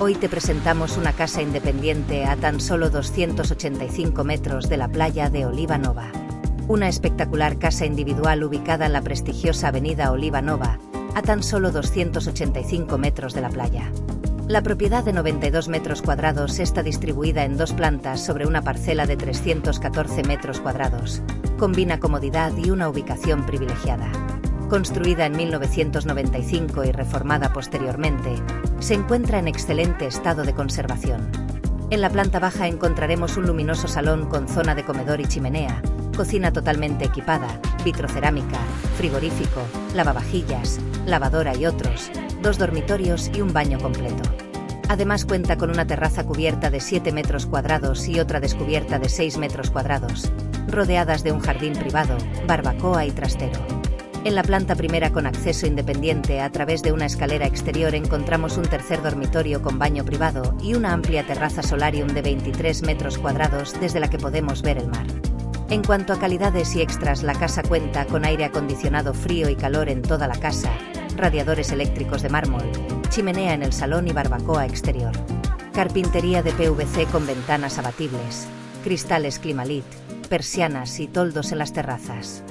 Hoy te presentamos una casa independiente a tan solo 285 metros de la playa de Oliva Nova. Una espectacular casa individual ubicada en la prestigiosa avenida Oliva Nova, a tan solo 285 metros de la playa. La propiedad de 92 metros cuadrados está distribuida en dos plantas sobre una parcela de 314 metros cuadrados. Combina comodidad y una ubicación privilegiada. Construida en 1995 y reformada posteriormente, se encuentra en excelente estado de conservación. En la planta baja encontraremos un luminoso salón con zona de comedor y chimenea, cocina totalmente equipada, vitrocerámica, frigorífico, lavavajillas, lavadora y otros, 2 dormitorios y un baño completo. Además cuenta con una terraza cubierta de 7 metros cuadrados y otra descubierta de 6 metros cuadrados, rodeadas de un jardín privado, barbacoa y trastero. En la planta primera con acceso independiente a través de una escalera exterior encontramos un tercer dormitorio con baño privado y una amplia terraza solarium de 23 metros cuadrados desde la que podemos ver el mar. En cuanto a calidades y extras, la casa cuenta con aire acondicionado frío y calor en toda la casa, radiadores eléctricos de mármol, chimenea en el salón y barbacoa exterior. Carpintería de PVC con ventanas abatibles, cristales Climalit, persianas y toldos en las terrazas.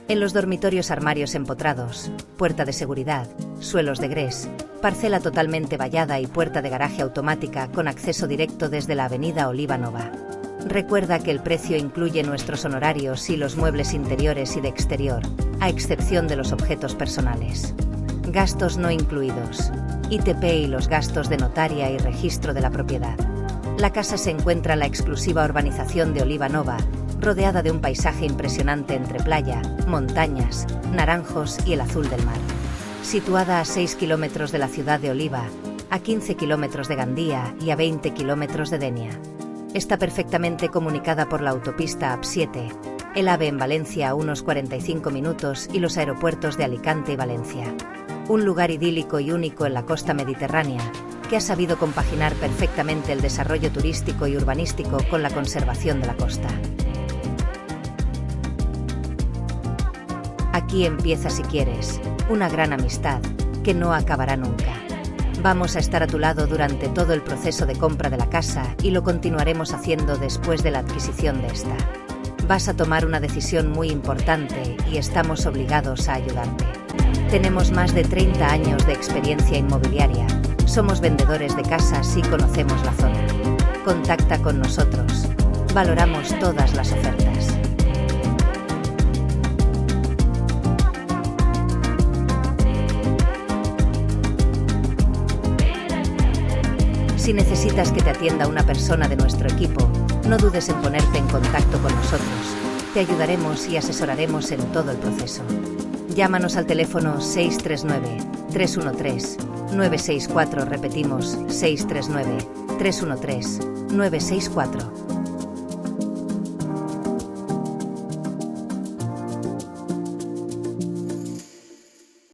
En los dormitorios armarios empotrados, puerta de seguridad, suelos de grés, parcela totalmente vallada y puerta de garaje automática con acceso directo desde la avenida Oliva Nova. Recuerda que el precio incluye nuestros honorarios y los muebles interiores y de exterior, a excepción de los objetos personales. Gastos no incluidos. ITP y los gastos de notaria y registro de la propiedad. La casa se encuentra en la exclusiva urbanización de Oliva Nova, rodeada de un paisaje impresionante entre playa, montañas, naranjos y el azul del mar. Situada a 6 kilómetros de la ciudad de Oliva, a 15 kilómetros de Gandía y a 20 kilómetros de Denia. Está perfectamente comunicada por la autopista AP7, el AVE en Valencia a unos 45 minutos y los aeropuertos de Alicante y Valencia. Un lugar idílico y único en la costa mediterránea, que ha sabido compaginar perfectamente el desarrollo turístico y urbanístico con la conservación de la costa. Aquí empieza, si quieres, una gran amistad, que no acabará nunca. Vamos a estar a tu lado durante todo el proceso de compra de la casa y lo continuaremos haciendo después de la adquisición de esta. Vas a tomar una decisión muy importante y estamos obligados a ayudarte. Tenemos más de 30 años de experiencia inmobiliaria, somos vendedores de casas y conocemos la zona. Contacta con nosotros. Valoramos todas las ofertas. Si necesitas que te atienda una persona de nuestro equipo, no dudes en ponerte en contacto con nosotros. Te ayudaremos y asesoraremos en todo el proceso. Llámanos al teléfono 639-313-964, repetimos, 639-313-964.